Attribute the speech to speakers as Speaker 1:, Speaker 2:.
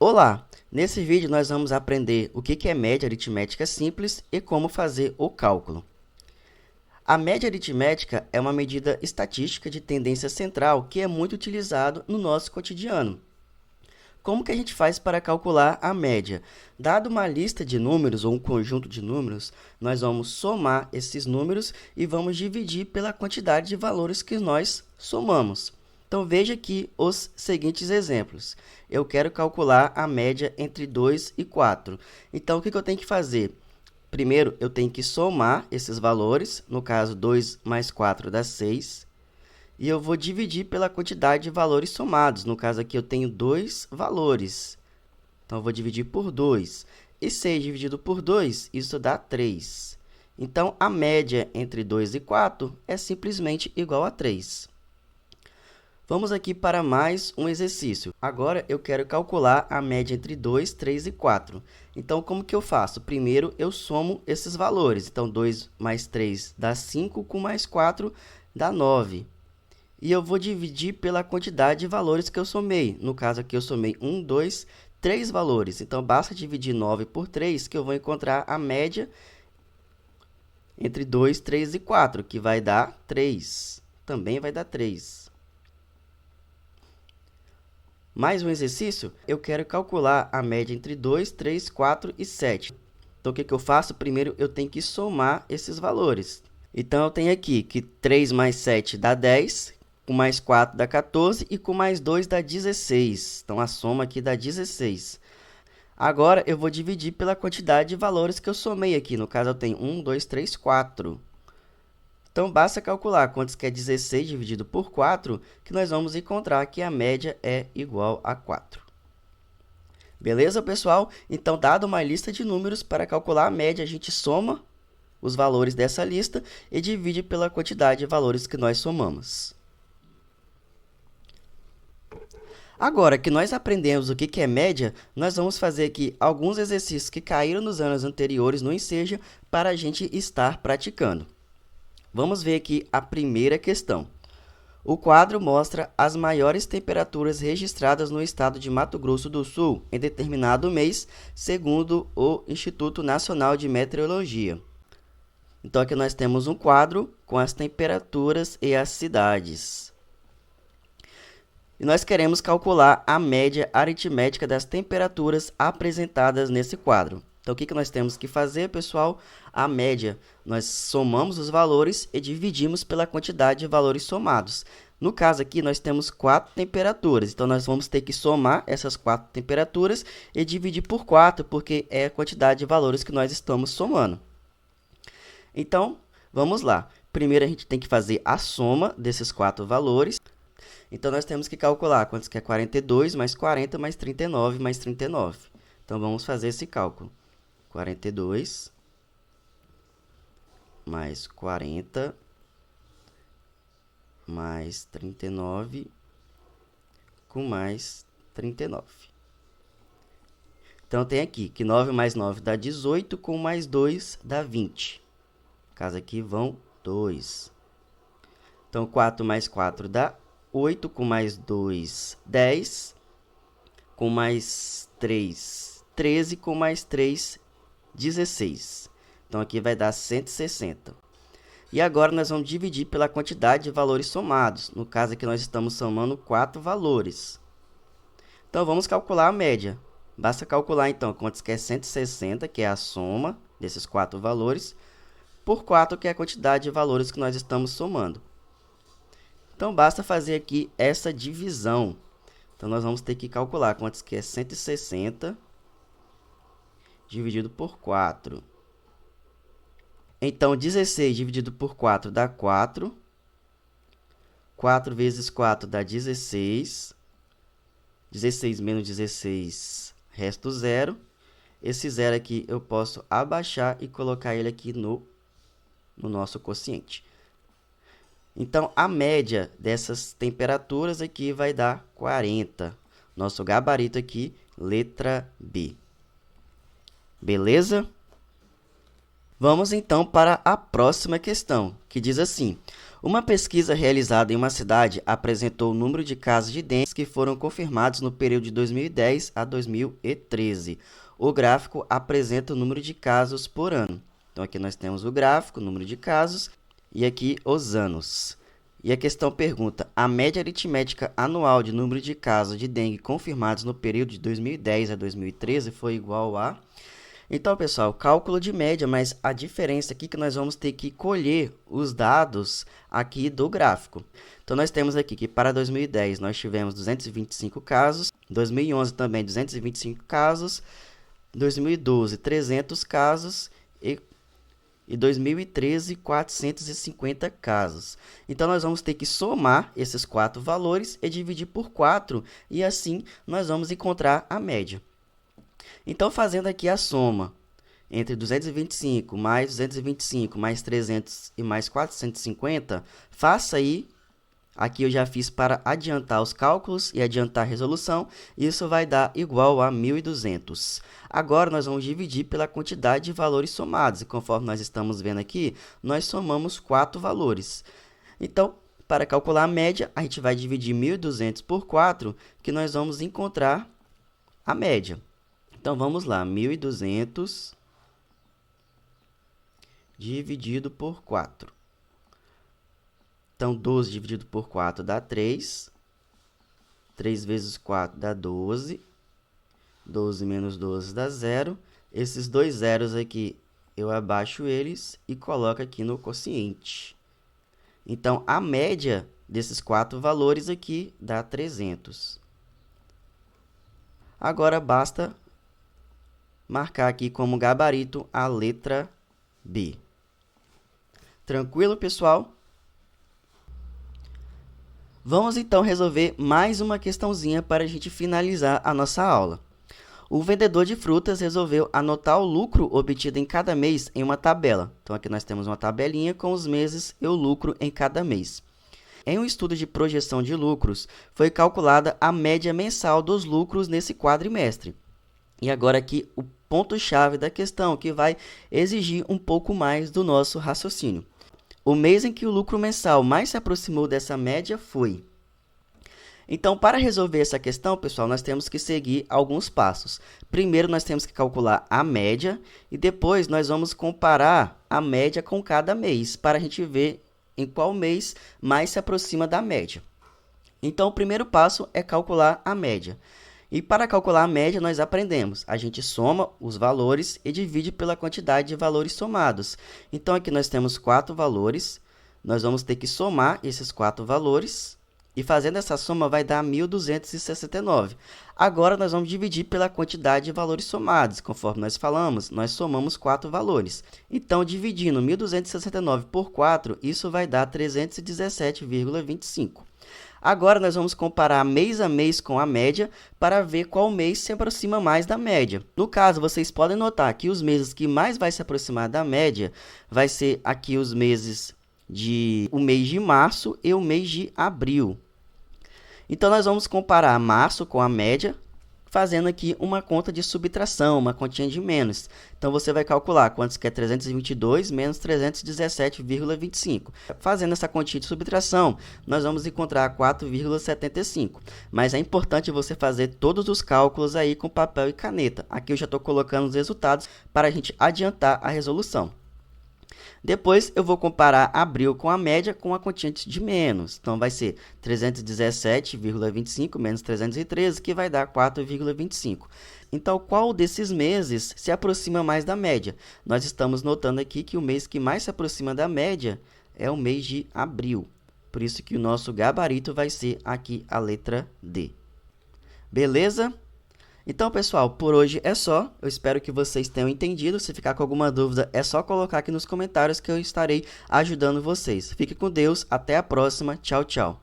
Speaker 1: Olá! Nesse vídeo nós vamos aprender o que é média aritmética simples e como fazer o cálculo. A média aritmética é uma medida estatística de tendência central que é muito utilizado no nosso cotidiano. Como que a gente faz para calcular a média? Dado uma lista de números ou um conjunto de números, nós vamos somar esses números e vamos dividir pela quantidade de valores que nós somamos. Então, veja aqui os seguintes exemplos. Eu quero calcular a média entre 2 e 4. Então, o que eu tenho que fazer? Primeiro, eu tenho que somar esses valores. No caso, 2 mais 4 dá 6. E eu vou dividir pela quantidade de valores somados. No caso aqui, eu tenho 2 valores. Então, eu vou dividir por 2. E 6 dividido por 2, isso dá 3. Então, a média entre 2 e 4 é simplesmente igual a 3. Vamos aqui para mais um exercício. Agora, eu quero calcular a média entre 2, 3 e 4. Então, como que eu faço? Primeiro, eu somo esses valores. Então, 2 mais 3 dá 5, com mais 4 dá 9. E eu vou dividir pela quantidade de valores que eu somei. No caso aqui, eu somei 1, 2, 3 valores. Então, basta dividir 9 por 3, que eu vou encontrar a média entre 2, 3 e 4, que vai dar 3. Também vai dar 3. Mais um exercício, eu quero calcular a média entre 2, 3, 4 e 7. Então, o que eu faço? Primeiro, eu tenho que somar esses valores. Então, eu tenho aqui que 3 mais 7 dá 10, com mais 4 dá 14 e com mais 2 dá 16. Então, a soma aqui dá 16. Agora, eu vou dividir pela quantidade de valores que eu somei aqui. No caso, eu tenho 1, 2, 3, 4. Então, basta calcular quantos que é 16 dividido por 4, que nós vamos encontrar que a média é igual a 4. Beleza, pessoal? Então, dado uma lista de números, para calcular a média, a gente soma os valores dessa lista e divide pela quantidade de valores que nós somamos. Agora que nós aprendemos o que é média, nós vamos fazer aqui alguns exercícios que caíram nos anos anteriores no Enseja para a gente estar praticando. Vamos ver aqui a primeira questão. O quadro mostra as maiores temperaturas registradas no estado de Mato Grosso do Sul em determinado mês, segundo o Instituto Nacional de Meteorologia. Então, aqui nós temos um quadro com as temperaturas e as cidades. E nós queremos calcular a média aritmética das temperaturas apresentadas nesse quadro. Então, o que nós temos que fazer, pessoal? A média, nós somamos os valores e dividimos pela quantidade de valores somados. No caso aqui, nós temos 4 temperaturas. Então, nós vamos ter que somar essas 4 temperaturas e dividir por 4, porque é a quantidade de valores que nós estamos somando. Então, vamos lá. Primeiro, a gente tem que fazer a soma desses 4 valores. Então, nós temos que calcular quantos que é 42 mais 40 mais 39 mais 39. Então, vamos fazer esse cálculo. 42 mais 40 mais 39 com mais 39. Então, tem aqui que 9 mais 9 dá 18, com mais 2 dá 20. No caso aqui vão 2. Então, 4 mais 4 dá 8, com mais 2, 10. Com mais 3, 13, com mais 3, 16. Então, aqui vai dar 160. E agora, nós vamos dividir pela quantidade de valores somados. No caso aqui, nós estamos somando 4 valores. Então, vamos calcular a média. Basta calcular, então, quantos que é 160, que é a soma desses 4 valores, por 4, que é a quantidade de valores que nós estamos somando. Então, basta fazer aqui essa divisão. Então, nós vamos ter que calcular quantos que é 160 dividido por 4. Então, 16 dividido por 4 dá 4. 4 vezes 4 dá 16. 16 menos 16, resta 0. Esse 0 aqui eu posso abaixar e colocar ele aqui no nosso quociente. Então, a média dessas temperaturas aqui vai dar 40. Nosso gabarito aqui, letra B. Beleza? Vamos, então, para a próxima questão, que diz assim. Uma pesquisa realizada em uma cidade apresentou o número de casos de dengue que foram confirmados no período de 2010 a 2013. O gráfico apresenta o número de casos por ano. Então, aqui nós temos o gráfico, o número de casos, e aqui os anos. E a questão pergunta: a média aritmética anual de número de casos de dengue confirmados no período de 2010 a 2013 foi igual a... Então, pessoal, cálculo de média, mas a diferença aqui é que nós vamos ter que colher os dados aqui do gráfico. Então, nós temos aqui que para 2010 nós tivemos 225 casos, 2011 também 225 casos, 2012 300 casos e 2013 450 casos. Então, nós vamos ter que somar esses 4 valores e dividir por 4 e assim nós vamos encontrar a média. Então, fazendo aqui a soma entre 225 mais 225 mais 300 e mais 450, faça aí, aqui eu já fiz para adiantar os cálculos e adiantar a resolução, isso vai dar igual a 1.200. Agora, nós vamos dividir pela quantidade de valores somados, e conforme nós estamos vendo aqui, nós somamos 4 valores. Então, para calcular a média, a gente vai dividir 1.200 por 4, que nós vamos encontrar a média. Então, vamos lá, 1.200 dividido por 4. Então, 12 dividido por 4 dá 3. 3 vezes 4 dá 12. 12 menos 12 dá 0. Esses dois zeros aqui, eu abaixo eles e coloco aqui no quociente. Então, a média desses 4 valores aqui dá 300. Agora, basta marcar aqui como gabarito a letra B. Tranquilo, pessoal? Vamos então resolver mais uma questãozinha para a gente finalizar a nossa aula. O vendedor de frutas resolveu anotar o lucro obtido em cada mês em uma tabela. Então, aqui nós temos uma tabelinha com os meses e o lucro em cada mês. Em um estudo de projeção de lucros, foi calculada a média mensal dos lucros nesse quadrimestre. E agora aqui o ponto-chave da questão, que vai exigir um pouco mais do nosso raciocínio. O mês em que o lucro mensal mais se aproximou dessa média foi... Então, para resolver essa questão, pessoal, nós temos que seguir alguns passos. Primeiro, nós temos que calcular a média e depois nós vamos comparar a média com cada mês, para a gente ver em qual mês mais se aproxima da média. Então, o primeiro passo é calcular a média. E para calcular a média, nós aprendemos. A gente soma os valores e divide pela quantidade de valores somados. Então, aqui nós temos 4 valores. Nós vamos ter que somar esses 4 valores. E fazendo essa soma vai dar 1.269. Agora, nós vamos dividir pela quantidade de valores somados. Conforme nós falamos, nós somamos 4 valores. Então, dividindo 1.269 por 4, isso vai dar 317,25. Agora, nós vamos comparar mês a mês com a média para ver qual mês se aproxima mais da média. No caso, vocês podem notar que os meses que mais vai se aproximar da média vai ser aqui o mês de março e o mês de abril. Então, nós vamos comparar março com a média, fazendo aqui uma conta de subtração, uma continha de menos. Então, você vai calcular quantos que é 322 menos 317,25. Fazendo essa continha de subtração, nós vamos encontrar 4,75. Mas é importante você fazer todos os cálculos aí com papel e caneta. Aqui eu já estou colocando os resultados para a gente adiantar a resolução. Depois, eu vou comparar abril com a média com a continha de menos. Então, vai ser 317,25 menos 313, que vai dar 4,25. Então, qual desses meses se aproxima mais da média? Nós estamos notando aqui que o mês que mais se aproxima da média é o mês de abril. Por isso que o nosso gabarito vai ser aqui a letra D. Beleza? Então, pessoal, por hoje é só. Eu espero que vocês tenham entendido. Se ficar com alguma dúvida, é só colocar aqui nos comentários que eu estarei ajudando vocês. Fique com Deus. Até a próxima. Tchau, tchau.